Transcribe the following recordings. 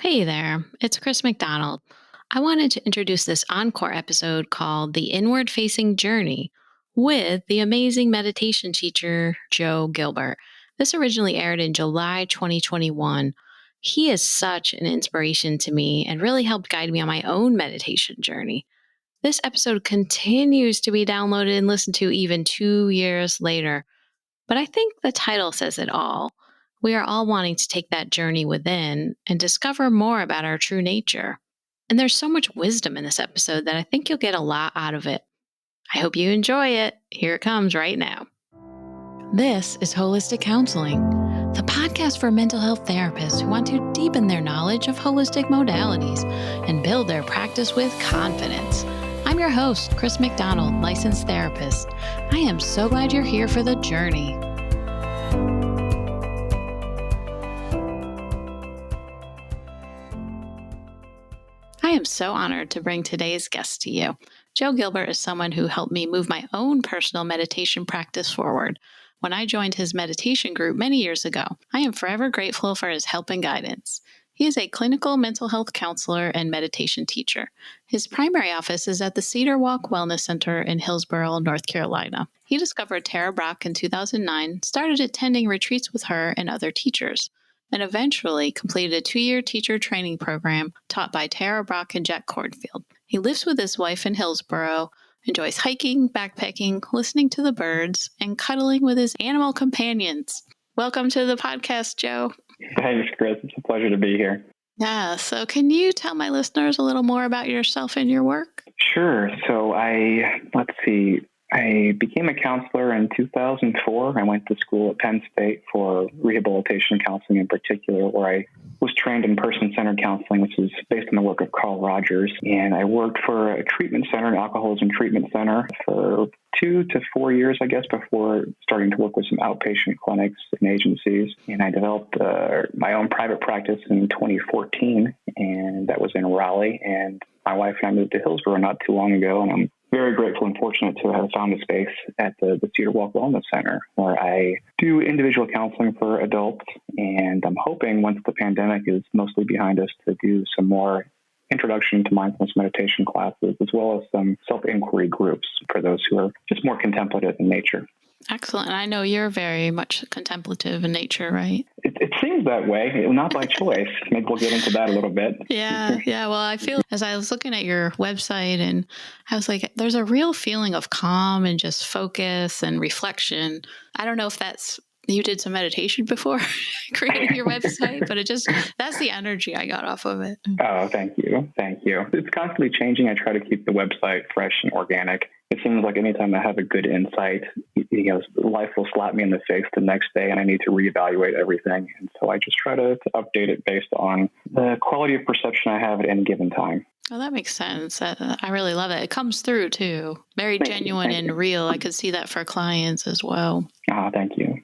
Hey there, it's Chris McDonald. I wanted to introduce this encore episode called The Inward Facing Journey with the amazing meditation teacher, Joe Gilbert. This originally aired in July 2021. He is such an inspiration to me and really helped guide me on my own meditation journey. This episode continues to be downloaded and listened to even 2 years later. But I think the title says it all. We are all wanting to take that journey within and discover more about our true nature. And there's so much wisdom in this episode that I think you'll get a lot out of it. I hope you enjoy it. Here it comes right now. This is Holistic Counseling, the podcast for mental health therapists who want to deepen their knowledge of holistic modalities and build their practice with confidence. I'm your host, Chris McDonald, licensed therapist. I am so glad you're here for the journey. I am so honored to bring today's guest to you. Joe Gilbert is someone who helped me move my own personal meditation practice forward when I joined his meditation group many years ago. I am forever grateful for his help and guidance. He is a clinical mental health counselor and meditation teacher. His primary office is at the Cedar Walk Wellness Center in Hillsborough, North Carolina. He discovered Tara Brach in 2009, started attending retreats with her and other teachers, and eventually completed a 2-year teacher training program taught by Tara Brach and Jack Cornfield. He lives with his wife in Hillsborough, enjoys hiking, backpacking, listening to the birds, and cuddling with his animal companions. Welcome to the podcast, Joe. Thanks, Chris. It's a pleasure to be here. Yeah, so can you tell my listeners a little more about yourself and your work? Sure. So I became a counselor in 2004. I went to school at Penn State for rehabilitation counseling in particular, where I was trained in person-centered counseling, which is based on the work of Carl Rogers. And I worked for a treatment center, an alcoholism treatment center, for 2 to 4 years, I guess, before starting to work with some outpatient clinics and agencies. And I developed my own private practice in 2014, and that was in Raleigh. And my wife and I moved to Hillsborough not too long ago, and I'm very grateful and fortunate to have found a space at the Cedar Walk Wellness Center where I do individual counseling for adults. And I'm hoping once the pandemic is mostly behind us to do some more introduction to mindfulness meditation classes, as well as some self-inquiry groups for those who are just more contemplative in nature. Excellent. I know you're very much contemplative in nature, right? It seems that way, not by choice. Maybe we'll get into that a little bit. Yeah. Well, I feel as I was looking at your website and I was like, there's a real feeling of calm and just focus and reflection. I don't know if you did some meditation before creating your website, but that's the energy I got off of it. Oh, thank you. It's constantly changing. I try to keep the website fresh and organic. It seems like anytime I have a good insight, life will slap me in the face the next day and I need to reevaluate everything. And so I just try to update it based on the quality of perception I have at any given time. Oh, that makes sense. I really love it. It comes through too. Very genuine and real. I could see that for clients as well. Thank you.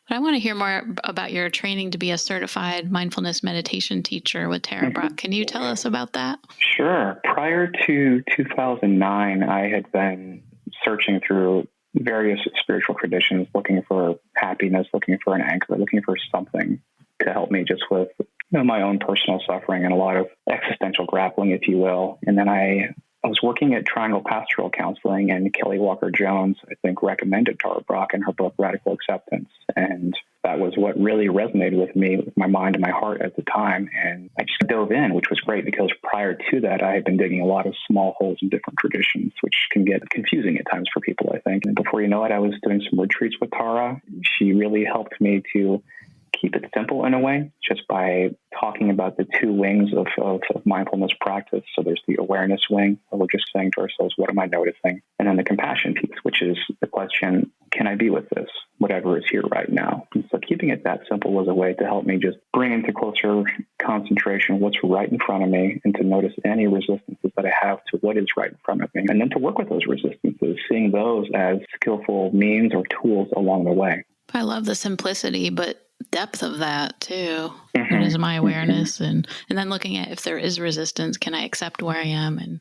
But I want to hear more about your training to be a certified mindfulness meditation teacher with Tara Brach. Can you tell us about that? Sure. Prior to 2009, I had been searching through various spiritual traditions, looking for happiness, looking for an anchor, looking for something to help me just with my own personal suffering and a lot of existential grappling, if you will. And then I was working at Triangle Pastoral Counseling, and Kelly Walker Jones, I think, recommended Tara Brach in her book, Radical Acceptance. And that was what really resonated with me, with my mind and my heart at the time. And I just dove in, which was great because prior to that, I had been digging a lot of small holes in different traditions, which can get confusing at times for people, I think. And before you know it, I was doing some retreats with Tara. She really helped me to keep it simple in a way, just by talking about the two wings of mindfulness practice. So there's the awareness wing, where we're just saying to ourselves, what am I noticing? And then the compassion piece, which is the question, can I be with this, whatever is here right now? And so keeping it that simple was a way to help me just bring into closer concentration what's right in front of me and to notice any resistances that I have to what is right in front of me. And then to work with those resistances, seeing those as skillful means or tools along the way. I love the simplicity, but depth of that too. What is my awareness? And then looking at if there is resistance, can I accept where I am? And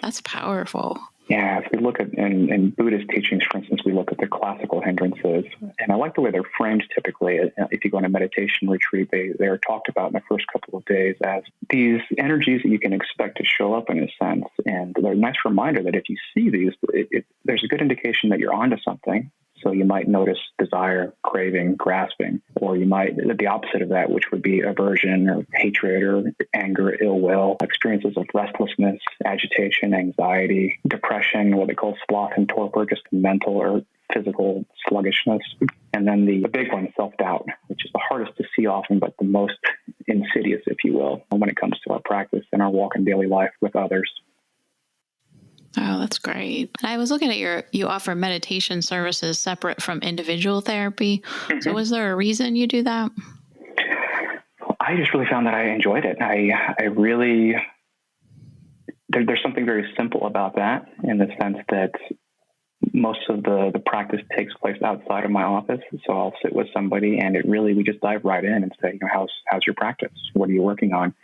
that's powerful. Yeah, if we look at in Buddhist teachings, for instance, we look at the classical hindrances, and I like the way they're framed typically. If you go on a meditation retreat, they are talked about in the first couple of days as these energies that you can expect to show up in a sense. And they're a nice reminder that if you see these, there's a good indication that you're onto something. So you might notice desire, craving, grasping, or you might, the opposite of that, which would be aversion or hatred or anger, ill will, experiences of restlessness, agitation, anxiety, depression, what they call sloth and torpor, just mental or physical sluggishness. And then the big one, self-doubt, which is the hardest to see often, but the most insidious, if you will, when it comes to our practice and our walk in daily life with others. Oh, that's great. I was looking at you offer meditation services separate from individual therapy. Mm-hmm. So was there a reason you do that? I just really found that I enjoyed it. I really, there's something very simple about that in the sense that most of the practice takes place outside of my office. So I'll sit with somebody and we just dive right in and say, how's your practice? What are you working on?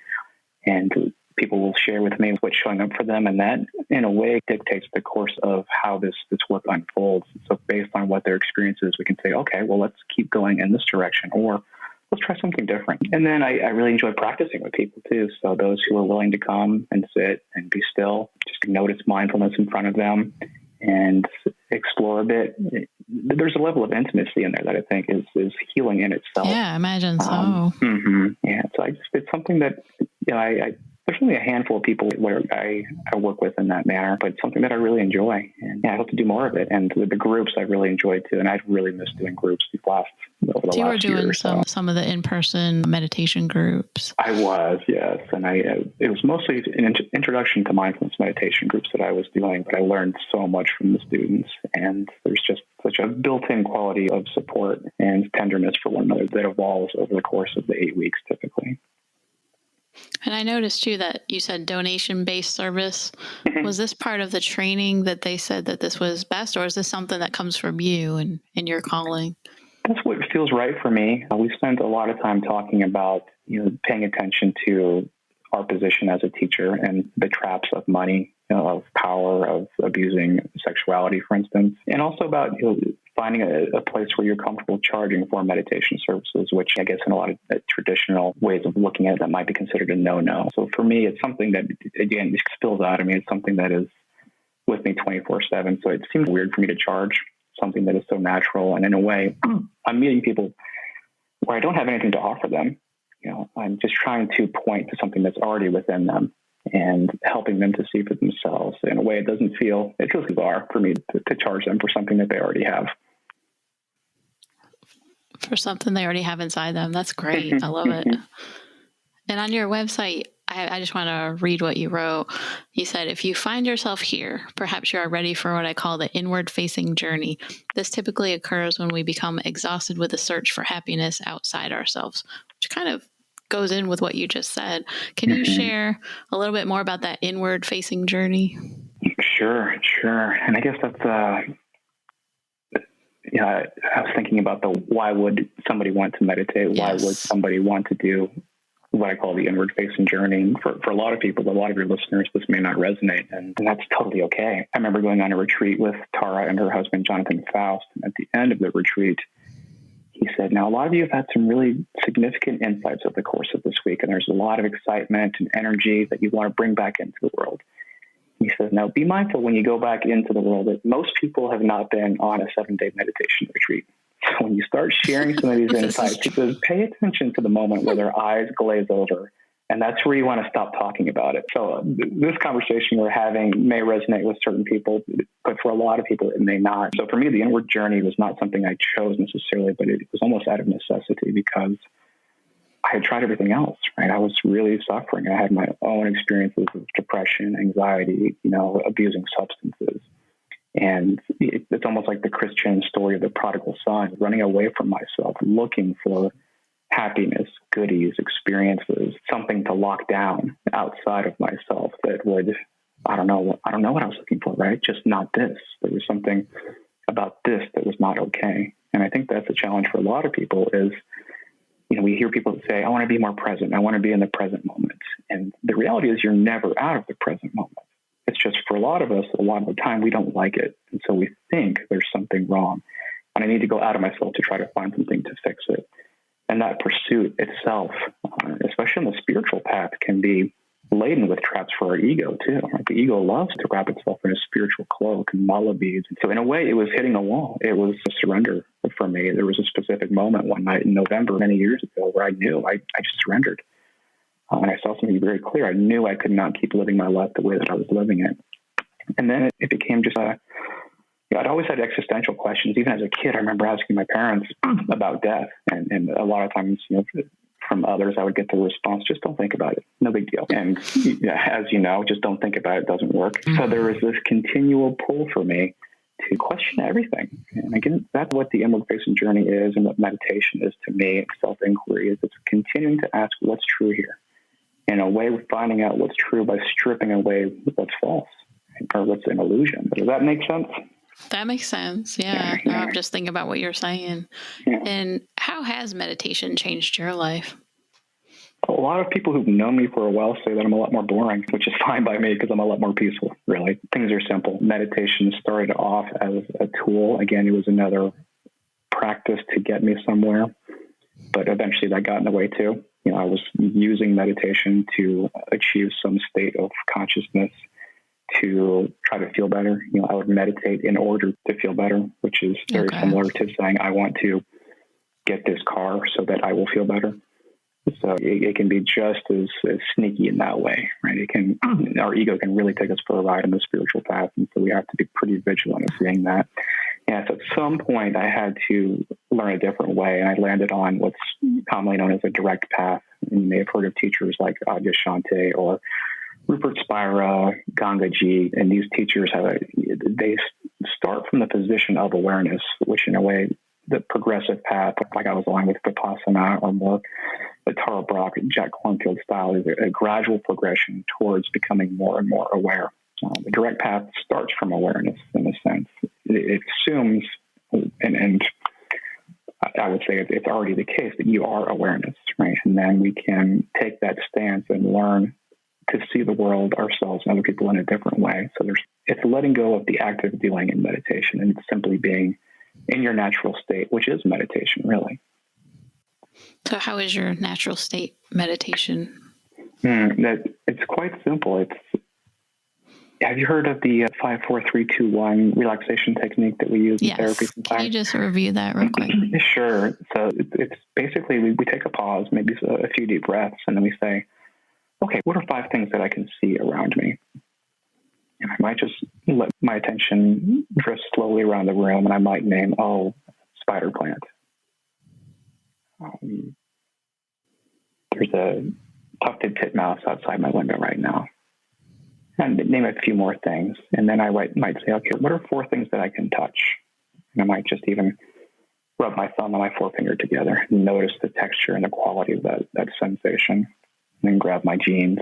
And people will share with me what's showing up for them. And that, in a way, dictates the course of how this work unfolds. So based on what their experience is, we can say, okay, well, let's keep going in this direction, or let's try something different. And then I really enjoy practicing with people, too. So those who are willing to come and sit and be still, just notice mindfulness in front of them and explore a bit. There's a level of intimacy in there that I think is healing in itself. Yeah, I imagine so. Yeah, so it's something that, there's only a handful of people where I work with in that manner, but it's something that I really enjoy. And I hope to do more of it. And with the groups, I really enjoyed too. And I'd really missed doing groups over the last year. You were doing some of the in-person meditation groups. I was, yes. And it was mostly an introduction to mindfulness meditation groups that I was doing, but I learned so much from the students. And there's just such a built-in quality of support and tenderness for one another that evolves over the course of the 8 weeks typically. And I noticed, too, that you said donation-based service. Mm-hmm. Was this part of the training that they said that this was best, or is this something that comes from you and your calling? That's what feels right for me. We spent a lot of time talking about, paying attention to our position as a teacher and the traps of money, of power, of abusing sexuality, for instance, and also about finding a place where you're comfortable charging for meditation services, which I guess in a lot of traditional ways of looking at it, that might be considered a no-no. So for me, it's something that, again, just spills out. I mean, it's something that is with me 24/7. So it seems weird for me to charge something that is so natural. And in a way, I'm meeting people where I don't have anything to offer them. I'm just trying to point to something that's already within them and helping them to see for themselves. In a way, it feels bizarre for me to charge them for something that they already have. For something they already have inside them. That's great. I love it. And on your website, I just want to read what you wrote. You said, if you find yourself here, perhaps you are ready for what I call the inward-facing journey. This typically occurs when we become exhausted with the search for happiness outside ourselves, which kind of goes in with what you just said. Can you share a little bit more about that inward-facing journey? Sure. And I guess that's, I was thinking about why would somebody want to meditate? Yes. Why would somebody want to do what I call the inward-facing journey? For a lot of people, a lot of your listeners, this may not resonate, and that's totally okay. I remember going on a retreat with Tara and her husband, Jonathan Faust, and at the end of the retreat, he said, now, a lot of you have had some really significant insights over the course of this week, and there's a lot of excitement and energy that you want to bring back into the world. He says, now, be mindful when you go back into the world that most people have not been on a 7-day meditation retreat. So when you start sharing some of these insights, he says, pay attention to the moment where their eyes glaze over. And that's where you want to stop talking about it. So this conversation we're having may resonate with certain people, but for a lot of people, it may not. So for me, the inward journey was not something I chose necessarily, but it was almost out of necessity because I had tried everything else, right? I was really suffering. I had my own experiences of depression, anxiety, abusing substances. And it's almost like the Christian story of the prodigal son, running away from myself, looking for happiness, goodies, experiences, something to lock down outside of myself that would, I don't know what I was looking for, right? Just not this. There was something about this that was not okay. And I think that's a challenge for a lot of people is, we hear people say, I want to be more present. I want to be in the present moment. And the reality is you're never out of the present moment. It's just for a lot of us, a lot of the time we don't like it. And so we think there's something wrong. And I need to go out of myself to try to find something to fix it. And that pursuit itself, especially on the spiritual path, can be laden with traps for our ego too. Like the ego loves to wrap itself in a spiritual cloak and mala beads. So in a way, it was hitting a wall. It was a surrender for me. There was a specific moment one night in November many years ago where I knew I just surrendered. And I saw something very clear. I knew I could not keep living my life the way that I was living it. And then it became just I'd always had existential questions. Even as a kid, I remember asking my parents about death. And a lot of times, from others, I would get the response, just don't think about it. No big deal. And as you know, just don't think about it. It doesn't work. So there was this continual pull for me to question everything. And again, that's what the inward facing journey is and what meditation is to me. Self-inquiry is it's continuing to ask what's true here. In a way, we're finding out what's true by stripping away what's false or what's an illusion. Does that make sense? That makes sense. Yeah. No, I'm just thinking about what you're saying. Yeah. And how has meditation changed your life? A lot of people who've known me for a while say that I'm a lot more boring, which is fine by me because I'm a lot more peaceful, really. Things are simple. Meditation started off as a tool. Again, it was another practice to get me somewhere, but eventually that got in the way too. I was using meditation to achieve some state of consciousness to try to feel better. I would meditate in order to feel better, which is very similar to saying, I want to get this car so that I will feel better. So it can be just as sneaky in that way, right? Our ego can really take us for a ride on the spiritual path. And so we have to be pretty vigilant of seeing that. Yeah, so at some point I had to learn a different way, and I landed on what's commonly known as a direct path. And you may have heard of teachers like Adyashanti or Rupert Spira, Gangaji, and these teachers they start from the position of awareness, which in a way, the progressive path, like I was on with Vipassana or more the Tara Brach, Jack Kornfield style, is a gradual progression towards becoming more and more aware. The direct path starts from awareness in a sense. It assumes, and I would say it's already the case, that you are awareness, right? And then we can take that stance and learn to see the world, ourselves, and other people in a different way. So it's letting go of the active doing in meditation, and it's simply being in your natural state, which is meditation, really. So how is your natural state meditation? It's quite simple. Have you heard of the 5-4-3-2-1 relaxation technique that we use in therapy sometimes? Can you just review that real quick? Sure. So it's basically we take a pause, maybe a few deep breaths, and then we say, okay, what are 5 things that I can see around me? And I might just let my attention drift slowly around the room, and I might name, spider plant. There's a tufted titmouse outside my window right now. And name a few more things. And then I might say, okay, what are 4 things that I can touch? And I might just even rub my thumb and my forefinger together and notice the texture and the quality of that sensation. And then grab my jeans.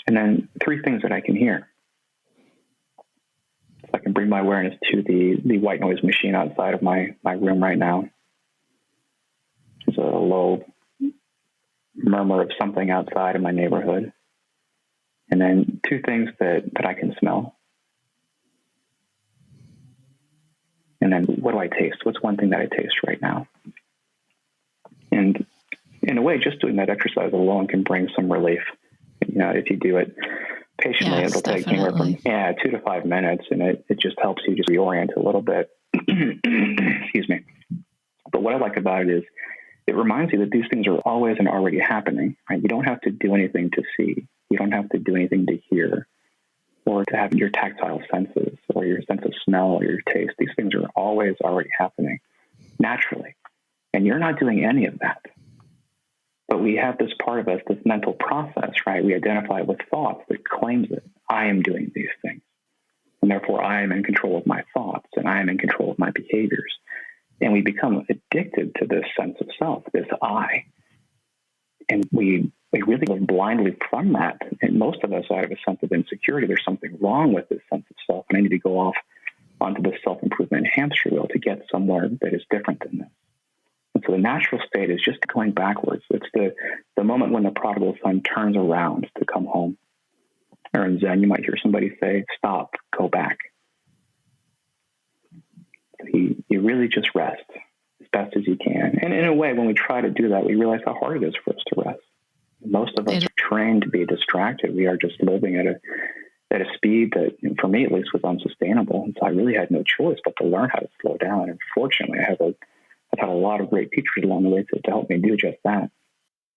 And then 3 things that I can hear. So I can bring my awareness to the white noise machine outside of my room right now. There's a low murmur of something outside in my neighborhood. And then 2 things that I can smell. And then what do I taste? What's one thing that I taste right now? And in a way, just doing that exercise alone can bring some relief. If you do it patiently, it'll take anywhere from 2 to 5 minutes, and it just helps you just reorient a little bit. Excuse me. But what I like about it is it reminds you that these things are always and already happening. Right? You don't have to do anything to see. You don't have to do anything to hear or to have your tactile senses or your sense of smell or your taste. These things are always already happening naturally. And you're not doing any of that. But we have this part of us, this mental process, right? We identify with thoughts that claims that I am doing these things. And therefore, I am in control of my thoughts and I am in control of my behaviors. And we become addicted to this sense of self, this I. And we really live blindly from that. And most of us, out of a sense of insecurity, there's something wrong with this sense of self. And I need to go off onto the self-improvement hamster wheel to get somewhere that is different than this. And so the natural state is just going backwards. It's the moment when the prodigal son turns around to come home. Or in Zen, you might hear somebody say, stop, go back. You really just rest as best as you can. And in a way, when we try to do that, we realize how hard it is for us to rest. Most of us are trained to be distracted. We are just living at a speed that, for me at least, was unsustainable. And so I really had no choice but to learn how to slow down. And fortunately, I've had a lot of great teachers along the way to help me do just that.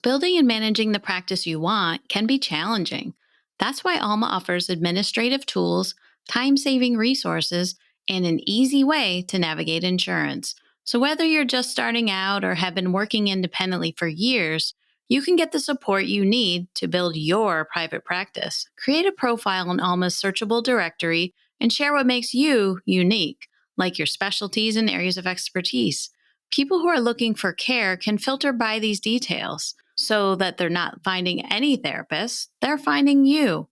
Building and managing the practice you want can be challenging. That's why Alma offers administrative tools, time saving resources, and an easy way to navigate insurance. So, whether you're just starting out or have been working independently for years, you can get the support you need to build your private practice. Create a profile in Alma's searchable directory and share what makes you unique, like your specialties and areas of expertise. People who are looking for care can filter by these details so that they're not finding any therapist, they're finding you.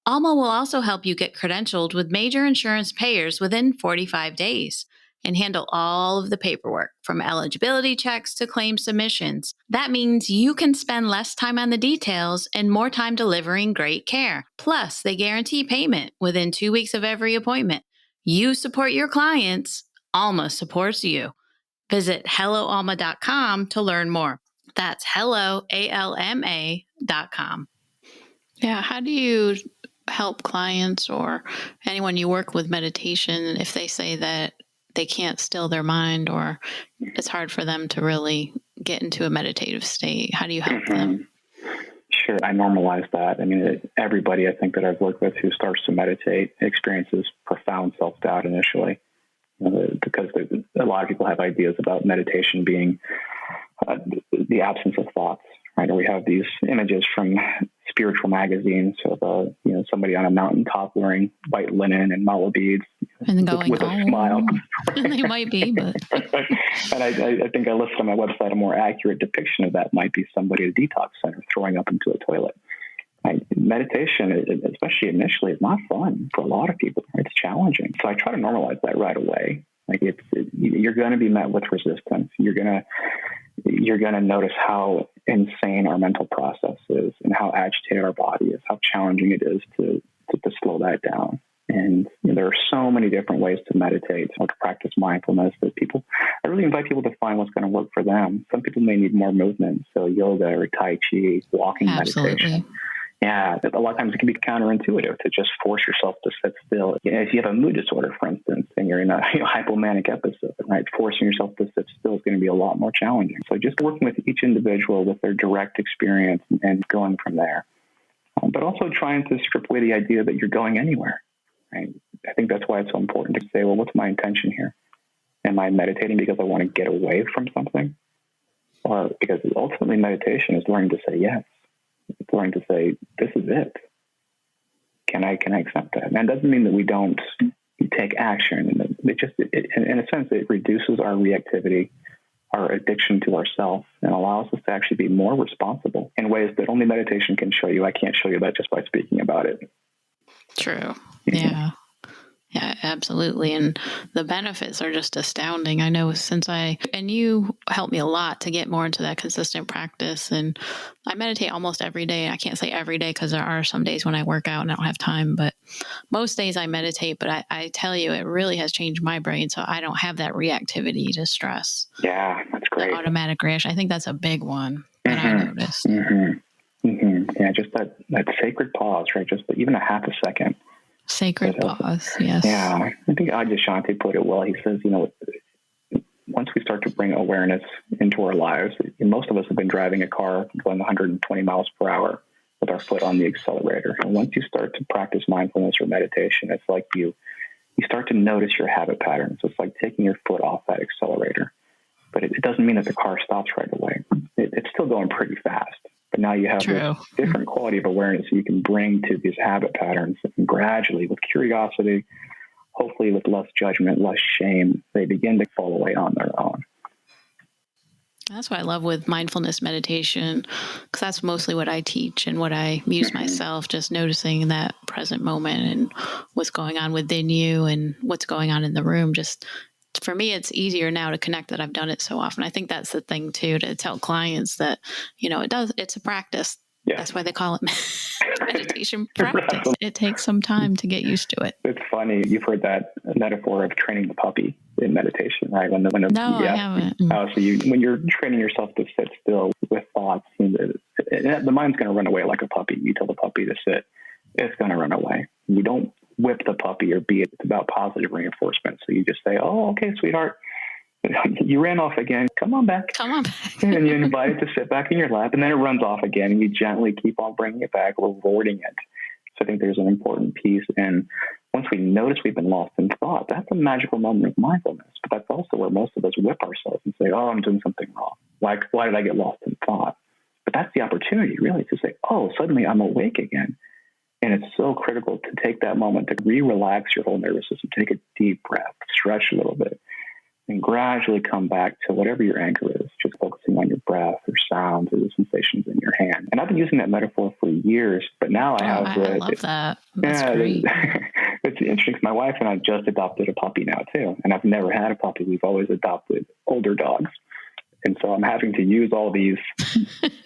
Alma will also help you get credentialed with major insurance payers within 45 days and handle all of the paperwork from eligibility checks to claim submissions. That means you can spend less time on the details and more time delivering great care. Plus, they guarantee payment within 2 weeks of every appointment. You support your clients, Alma supports you. Visit helloalma.com to learn more. That's helloalma.com. Yeah, how do you help clients or anyone you work with meditation if they say that they can't still their mind or it's hard for them to really get into a meditative state? How do you help them? Sure, I normalize that. I mean, everybody I think that I've worked with who starts to meditate experiences profound self-doubt initially. Because a lot of people have ideas about meditation being the absence of thoughts, right? Or we have these images from spiritual magazines of somebody on a mountaintop wearing white linen and mallow beads and going with a smile. They might be, but and I think I listed on my website a more accurate depiction of that might be somebody at a detox center throwing up into a toilet. Meditation, especially initially, is not fun for a lot of people. It's challenging. So I try to normalize that right away. You're going to be met with resistance. You're going to notice how insane our mental process is and how agitated our body is, how challenging it is to slow that down. And there are so many different ways to meditate or to practice mindfulness that I really invite people to find what's going to work for them. Some people may need more movement, so yoga or Tai Chi, walking meditation. Yeah, a lot of times it can be counterintuitive to just force yourself to sit still. If you have a mood disorder, for instance, and you're in a hypomanic episode, right, forcing yourself to sit still is going to be a lot more challenging. So just working with each individual with their direct experience and going from there. But also trying to strip away the idea that you're going anywhere. Right? I think that's why it's so important to say, well, what's my intention here? Am I meditating because I want to get away from something? Or because ultimately meditation is learning to say yes. It's learning to say, this is it. Can I accept that? And that doesn't mean that we don't take action. In a sense, it reduces our reactivity, our addiction to ourself, and allows us to actually be more responsible in ways that only meditation can show you. I can't show you that just by speaking about it. True. Yeah. Yeah, absolutely. And the benefits are just astounding. I know and you helped me a lot to get more into that consistent practice. And I meditate almost every day. I can't say every day because there are some days when I work out and I don't have time, but most days I meditate. But I tell you, it really has changed my brain. So I don't have that reactivity to stress. Yeah, that's great. The automatic reaction. I think that's a big one that I noticed. Yeah, just that sacred pause, right? Just even a half a second. Sacred pause, yes. Yeah, I think Adyashanti put it well. He says, once we start to bring awareness into our lives, most of us have been driving a car going 120 miles per hour with our foot on the accelerator. And once you start to practice mindfulness or meditation, it's like you start to notice your habit patterns. It's like taking your foot off that accelerator. But it doesn't mean that the car stops right away. It's still going pretty fast. But now you have this different quality of awareness you can bring to these habit patterns, and gradually, with curiosity, hopefully with less judgment, less shame, they begin to fall away on their own. That's what I love with mindfulness meditation, because that's mostly what I teach and what I use myself, just noticing that present moment and what's going on within you and what's going on in the room. Just for me, it's easier now to connect that I've done it so often. I think that's the thing too, to tell clients that, it's a practice. Yeah. That's why they call it meditation practice. It takes some time to get used to it. It's funny. You've heard that metaphor of training the puppy in meditation, right? No, I haven't. So when you're training yourself to sit still with thoughts, the mind's going to run away like a puppy. You tell the puppy to sit, it's going to run away. You don't whip the puppy or beat it. It's about positive reinforcement. So you just say, "Oh, okay, sweetheart. You ran off again. Come on back." And you invite it to sit back in your lap, and then it runs off again, and you gently keep on bringing it back, rewarding it. So I think there's an important piece. And once we notice we've been lost in thought, that's a magical moment of mindfulness. But that's also where most of us whip ourselves and say, "Oh, I'm doing something wrong. Why did I get lost in thought?" But that's the opportunity, really, to say, "Oh, suddenly I'm awake again." And it's so critical to take that moment to relax your whole nervous system, take a deep breath, stretch a little bit, and gradually come back to whatever your anchor is, just focusing on your breath or sounds or the sensations in your hand. And I've been using that metaphor for years, but now I love that. That's great. It's interesting because my wife and I just adopted a puppy now too. And I've never had a puppy. We've always adopted older dogs. And so I'm having to use all these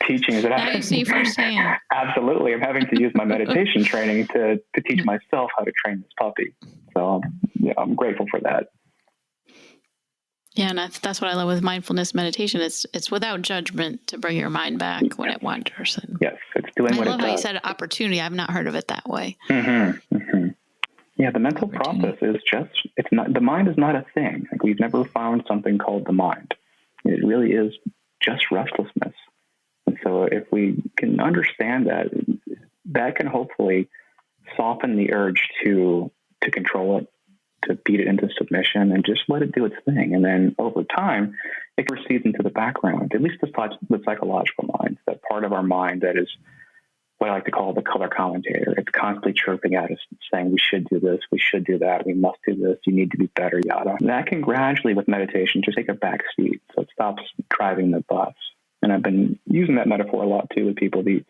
teachings that I see firsthand. Absolutely. I'm having to use my meditation training to teach myself how to train this puppy. So I'm grateful for that. Yeah, and that's what I love with mindfulness meditation. It's without judgment to bring your mind back when it wanders. Yes, it's doing what it does. I love how you said opportunity. I've not heard of it that way. Mm-hmm, mm-hmm. Yeah, the mental process is it's not, the mind is not a thing. Like, we've never found something called the mind. It really is just restlessness. And so if we can understand that, that can hopefully soften the urge to control it, to beat it into submission, and just let it do its thing. And then over time, it recedes into the background, at least the psychological mind, that part of our mind that is what I like to call the color commentator. It's constantly chirping at us, saying we should do this, we should do that, we must do this, you need to be better, yada. And that can gradually, with meditation, just take a back seat, so it stops driving the bus. And I've been using that metaphor a lot too with people, the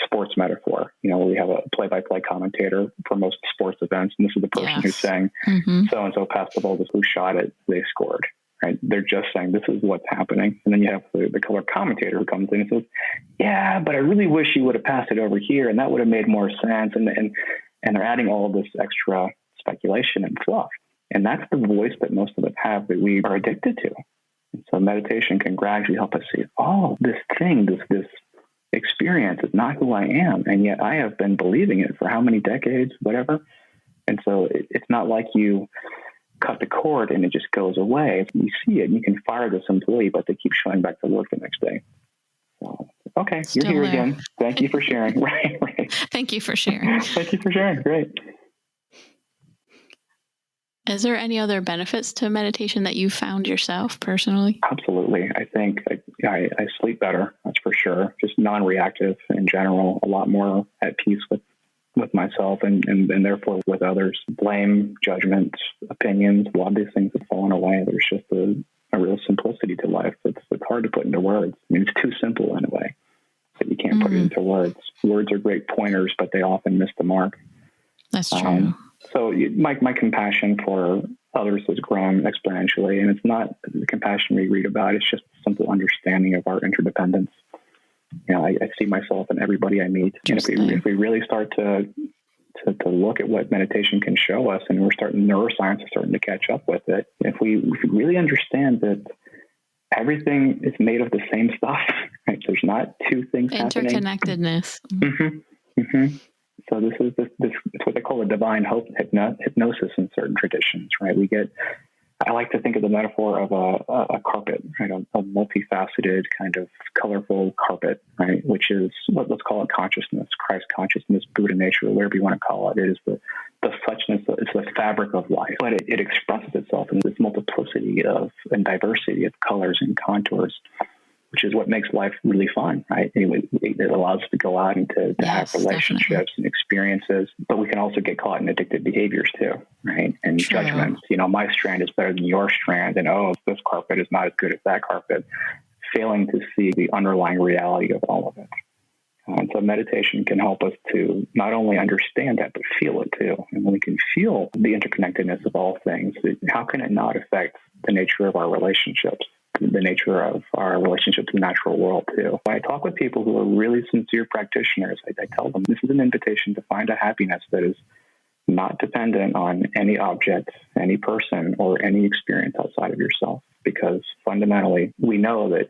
sports metaphor, where we have a play-by-play commentator for most sports events. And this is the person who's saying, so-and-so passed the ball, this who shot it, they scored, right? They're just saying, this is what's happening. And then you have the color commentator who comes in and says, yeah, but I really wish you would have passed it over here, and that would have made more sense. And they're adding all of this extra speculation and fluff. And that's the voice that most of us have, that we are addicted to. And so meditation can gradually help us see, oh, this thing, this experience is not who I am. And yet I have been believing it for how many decades, whatever. And so it's not like you cut the cord and it just goes away. You see it and you can fire this employee, but they keep showing back to work the next day. So, okay, Still you're here there. again. Thank you for sharing. Right. Thank you for sharing. Thank you for sharing. Great. Is there any other benefits to meditation that you found yourself personally? Absolutely. I think I sleep better, that's for sure. Just non-reactive in general, a lot more at peace with myself and therefore with others. Blame, judgment, opinions, a lot of these things have fallen away. There's just a real simplicity to life that's hard to put into words. I mean, it's too simple in a way that you can't put it into words. Words are great pointers, but they often miss the mark. That's true. So my compassion for others has grown exponentially, and it's not the compassion we read about. It's just a simple understanding of our interdependence. I see myself in everybody I meet. And if we really start to look at what meditation can show us, and neuroscience is starting to catch up with it, if we really understand that everything is made of the same stuff, right? There's not two things happening. Interconnectedness. Mm-hmm. Mm-hmm. So this is it's what they call a divine hypnosis in certain traditions, right? I like to think of the metaphor of a carpet, right? A multifaceted kind of colorful carpet, right? Which is let's call it consciousness, Christ consciousness, Buddha nature, whatever you want to call it. It is the suchness, it's the fabric of life, but it expresses itself in this multiplicity and diversity of colors and contours, which is what makes life really fun, right? It allows us to go out and to have relationships definitely. And experiences, but we can also get caught in addictive behaviors too, right? And True. Judgments. My strand is better than your strand, and this carpet is not as good as that carpet. Failing to see the underlying reality of all of it. And so meditation can help us to not only understand that, but feel it too. And when we can feel the interconnectedness of all things, how can it not affect the nature of our relationships? the nature of our relationship to the natural world too. When I talk with people who are really sincere practitioners, I tell them this is an invitation to find a happiness that is not dependent on any object, any person, or any experience outside of yourself. Because fundamentally, we know that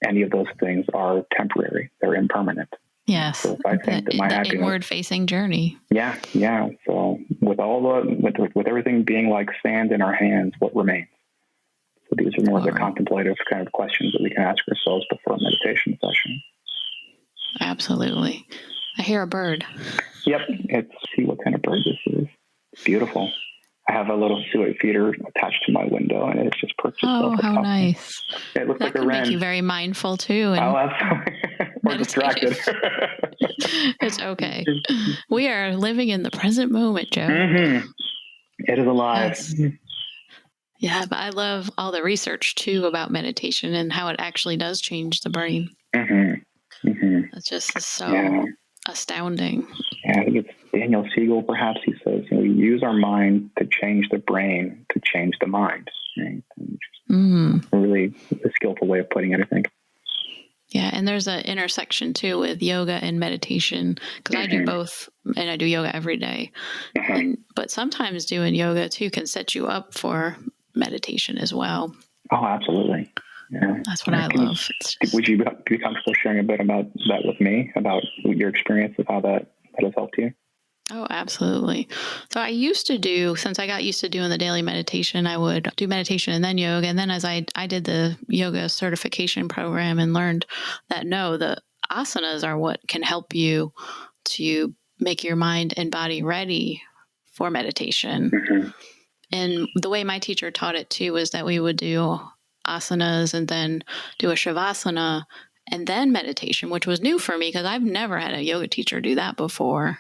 any of those things are temporary, they're impermanent. Yes. So if I think that my happiness, inward-facing journey. Yeah. So with everything being like sand in our hands, what remains? So these are more of the contemplative kind of questions that we can ask ourselves before a meditation session. Absolutely. I hear a bird. Yep. See what kind of bird this is. It's beautiful. I have a little suet feeder attached to my window, and it's just perched itself. Oh, how nice. It looks like a wren. That can make you very mindful, too. And absolutely. Or distracted. It's okay. We are living in the present moment, Joe. Mm-hmm. It is alive. Yes. Yeah, but I love all the research, too, about meditation and how it actually does change the brain. Mm-hmm. Mm-hmm. It's just so astounding. Yeah, I think it's Daniel Siegel, perhaps. He says, we use our mind to change the brain, to change the mind. Right? Really a skillful way of putting it, I think. Yeah, and there's an intersection, too, with yoga and meditation, because I do both, and I do yoga every day. But sometimes doing yoga, too, can set you up for meditation as well. Oh, absolutely. Yeah. That's what I love. Would you be comfortable sharing a bit about that with me, about your experience of how that has helped you? Oh, absolutely. So I used to do, since I got used to doing the daily meditation, I would do meditation and then yoga. And then as I did the yoga certification program and learned that the asanas are what can help you to make your mind and body ready for meditation. Mm-hmm. And the way my teacher taught it too was that we would do asanas and then do a shavasana and then meditation, which was new for me because I've never had a yoga teacher do that before.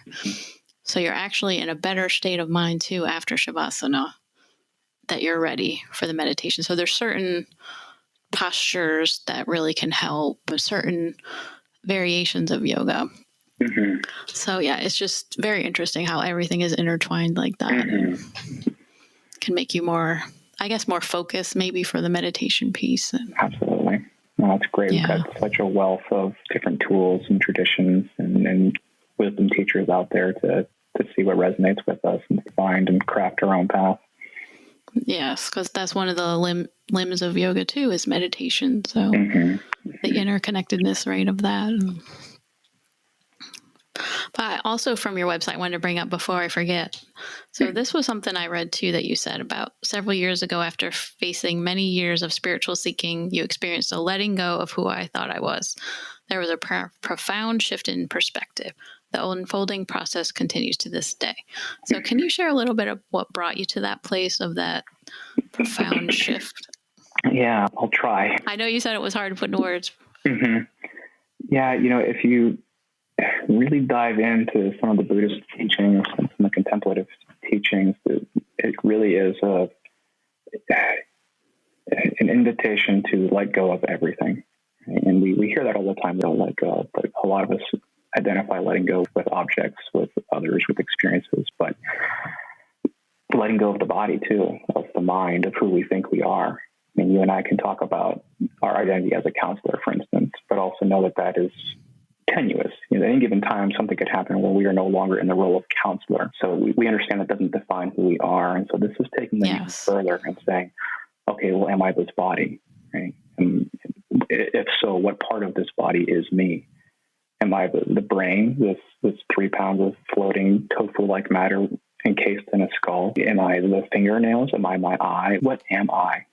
So you're actually in a better state of mind too after shavasana, that you're ready for the meditation. So there's certain postures that really can help, certain variations of yoga. Mm-hmm. So yeah, it's just very interesting how everything is intertwined like that. And can make you more focused maybe for the meditation piece. Absolutely. No, that's great. Yeah. We've got such a wealth of different tools and traditions and wisdom teachers out there to see what resonates with us and to find and craft our own path. Yes, because that's one of the limbs of yoga too, is meditation. So the interconnectedness, right, of that. But also from your website, I wanted to bring up before I forget. So this was something I read too that you said about several years ago. After facing many years of spiritual seeking, you experienced a letting go of who I thought I was. There was a profound shift in perspective. The unfolding process continues to this day. So can you share a little bit of what brought you to that place of that profound shift? Yeah, I'll try. I know you said it was hard to put into words. Mm-hmm. Yeah, if you really dive into some of the Buddhist teachings and some of the contemplative teachings, it really is an invitation to let go of everything. And we hear that all the time, don't let go, but a lot of us identify letting go with objects, with others, with experiences, but letting go of the body too, of the mind, of who we think we are. I mean, you and I can talk about our identity as a counselor, for instance, but also know that is tenuous. At any given time, something could happen where we are no longer in the role of counselor. So we understand that doesn't define who we are. And so this is taking them even further and saying, okay, well, am I this body? Right? And if so, what part of this body is me? Am I the brain, this 3 pounds of floating tofu-like matter encased in a skull? Am I the fingernails? Am I my eye? What am I?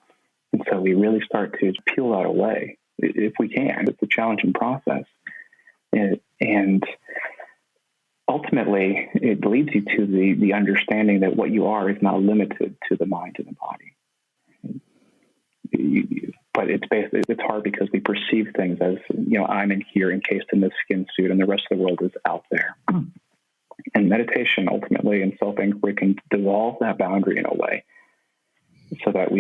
And so we really start to peel that away, if we can. It's a challenging process. And ultimately, it leads you to the understanding that what you are is not limited to the mind and the body. But it's hard because we perceive things as, I'm in here encased in this skin suit and the rest of the world is out there. And meditation ultimately and self-inquiry can dissolve that boundary in a way so that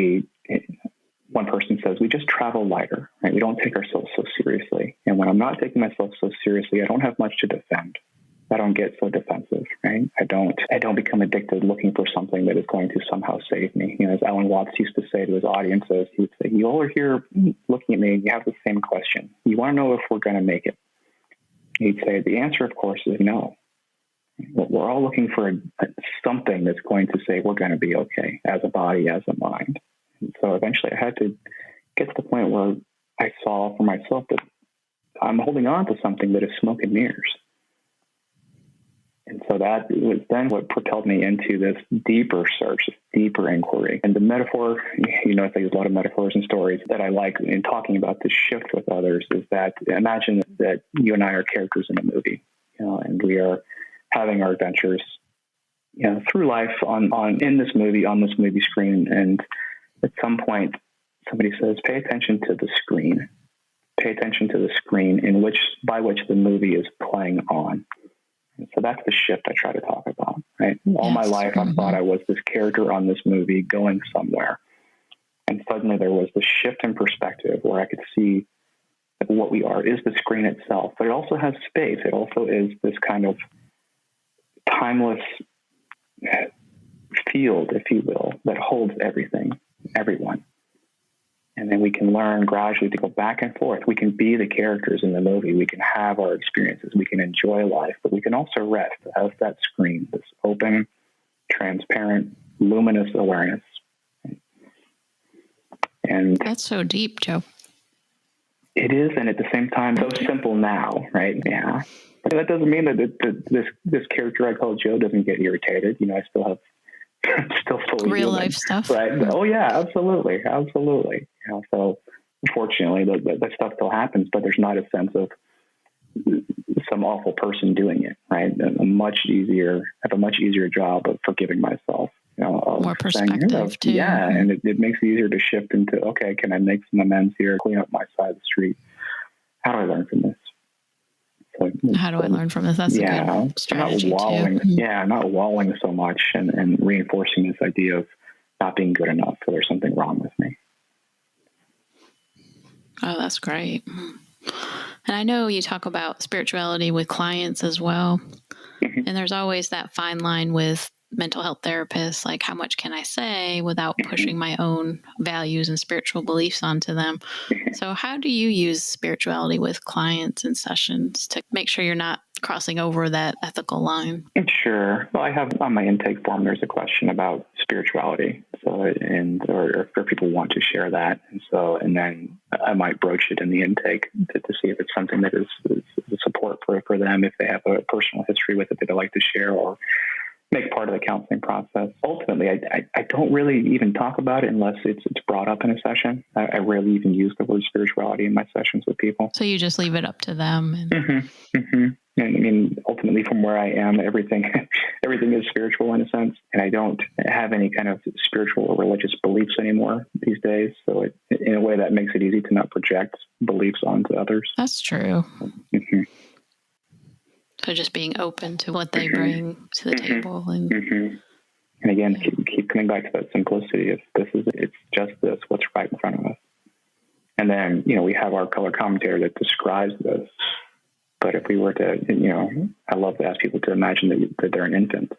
one person says, we just travel lighter, right? We don't take ourselves so seriously. And when I'm not taking myself so seriously, I don't have much to defend. I don't get so defensive, right? I don't become addicted looking for something that is going to somehow save me. As Alan Watts used to say to his audiences, he would say, you all are here looking at me and you have the same question. You want to know if we're going to make it. He'd say, the answer, of course, is no. We're all looking for something that's going to say we're going to be okay as a body, as a mind. And so eventually I had to get to the point where I saw for myself that I'm holding on to something that is smoke and mirrors. And so that was then what propelled me into this deeper search, this deeper inquiry. And the metaphor, I use a lot of metaphors and stories that I like in talking about this shift with others is that imagine that you and I are characters in a movie, and we are having our adventures, through life in this movie, on this movie screen. And at some point, somebody says, pay attention to the screen. Pay attention to the screen by which the movie is playing on. And so that's the shift I try to talk about, right? All my life, I thought I was this character on this movie going somewhere. And suddenly there was this shift in perspective where I could see what we are is the screen itself, but it also has space. It also is this kind of timeless field, if you will, that holds everything, everyone. And then we can learn gradually to go back and forth. We can be the characters in the movie. We can have our experiences. We can enjoy life, but we can also rest as that screen, this open, transparent, luminous awareness. And that's so deep, Joe. It is, and at the same time, so simple now, right? Yeah. But that doesn't mean that this character I call Joe doesn't get irritated. I still have fully real human, life stuff, right? Oh yeah, absolutely. So unfortunately, that stuff still happens, but there's not a sense of some awful person doing it, right? I have a much easier job of forgiving myself. More perspective too. Yeah, and it makes it easier to shift into, okay, can I make some amends here, clean up my side of the street? How do I learn from this? How do I learn from this? That's a good strategy not wallowing, too. Not wallowing so much and reinforcing this idea of not being good enough, so there's something wrong with me. Oh, that's great. And I know you talk about spirituality with clients as well. Mm-hmm. And there's always that fine line with mental health therapists, like how much can I say without pushing my own values and spiritual beliefs onto them? So how do you use spirituality with clients in sessions to make sure you're not crossing over that ethical line? Sure. Well, I have on my intake form, there's a question about spirituality. So, or if people want to share that. And then I might broach it in the intake to see if it's something that is a support for them, if they have a personal history with it that they'd like to share or make part of the counseling process. Ultimately, I don't really even talk about it unless it's brought up in a session. I rarely even use the word spirituality in my sessions with people. So you just leave it up to them. And ultimately, from where I am, everything is spiritual in a sense. And I don't have any kind of spiritual or religious beliefs anymore these days. So in a way, that makes it easy to not project beliefs onto others. That's true. Mm-hmm. So just being open to what they bring to the table. And again, keep coming back to that simplicity. It's just this, what's right in front of us. And then, we have our color commentator that describes this. But if we were to, I love to ask people to imagine that they're an infant.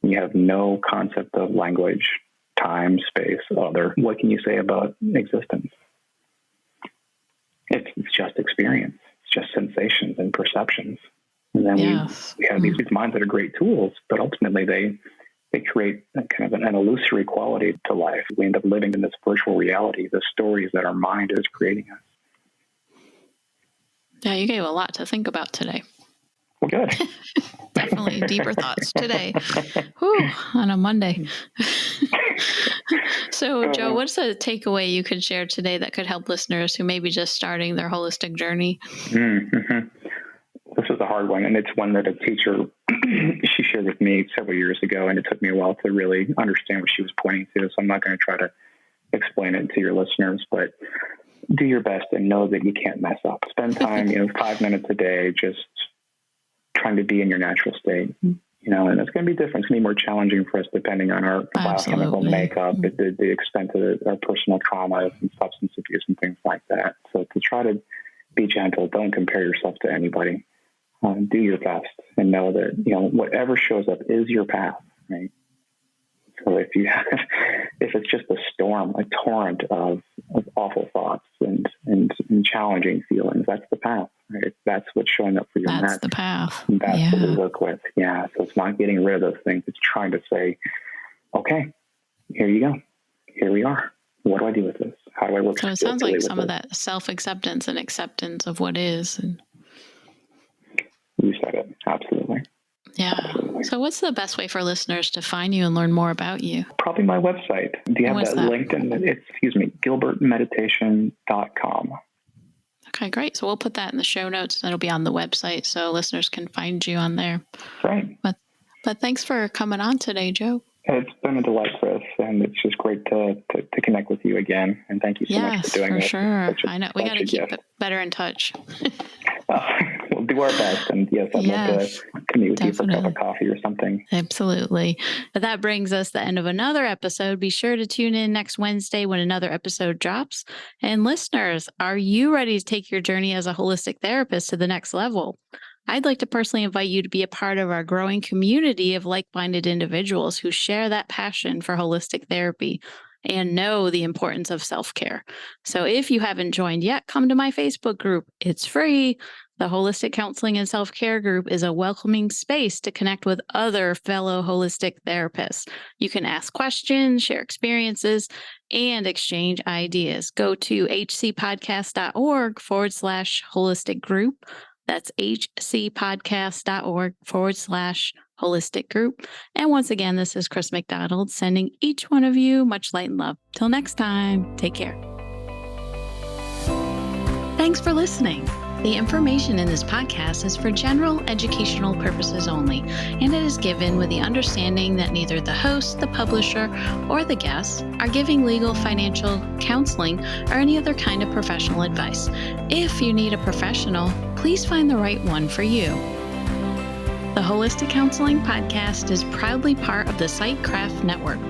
You have no concept of language, time, space, other. What can you say about existence? It's just experience. It's just sensations and perceptions. And then we have these minds that are great tools, but ultimately they create kind of an illusory quality to life. We end up living in this virtual reality, the stories that our mind is creating us. Yeah, you gave a lot to think about today. Well, good. Definitely deeper thoughts today. Whew, on a Monday. So, Joe, what's a takeaway you could share today that could help listeners who may be just starting their holistic journey? Mm-hmm. This is a hard one, and it's one that a teacher, she shared with me several years ago, and it took me a while to really understand what she was pointing to, so I'm not going to try to explain it to your listeners, but do your best and know that you can't mess up. Spend time, 5 minutes a day, just trying to be in your natural state, and it's going to be different. It's going to be more challenging for us depending on our biochemical makeup, the extent of our personal traumas and substance abuse and things like that. So to try to be gentle, don't compare yourself to anybody. do your best and know that, whatever shows up is your path, right? So if it's just a storm, a torrent of awful thoughts and challenging feelings, that's the path, right? That's what's showing up for you. That's the path. And that's what we work with. Yeah. So it's not getting rid of those things. It's trying to say, okay, here you go. Here we are. What do I do with this? How do I work? So it sounds like some of that self-acceptance and acceptance of what is. You said it. Absolutely. Yeah. Absolutely. So what's the best way for listeners to find you and learn more about you? Probably my website. Do you have that linked in? gilbertmeditation.com. Okay, great. So we'll put that in the show notes. That'll be on the website so listeners can find you on there. Right. But thanks for coming on today, Joe. It's been a delight, Chris, and it's just great to connect with you again. And thank you so much for doing this. Yes, for sure. I know. We got to keep better in touch. We'll do our best. And yes, I'd love to meet with you for a cup of coffee or something. Absolutely. But that brings us to the end of another episode. Be sure to tune in next Wednesday when another episode drops. And listeners, are you ready to take your journey as a holistic therapist to the next level? I'd like to personally invite you to be a part of our growing community of like-minded individuals who share that passion for holistic therapy and know the importance of self-care. So if you haven't joined yet, come to my Facebook group. It's free. The Holistic Counseling and Self-Care Group is a welcoming space to connect with other fellow holistic therapists. You can ask questions, share experiences, and exchange ideas. Go to hcpodcast.org/holistic group. That's hcpodcast.org/holistic group. And once again, this is Chris McDonald sending each one of you much light and love. Till next time, take care. Thanks for listening. The information in this podcast is for general educational purposes only, and it is given with the understanding that neither the host, the publisher, or the guests are giving legal, financial, counseling, or any other kind of professional advice. If you need a professional, please find the right one for you. The Holistic Counseling Podcast is proudly part of the Sightcraft Network.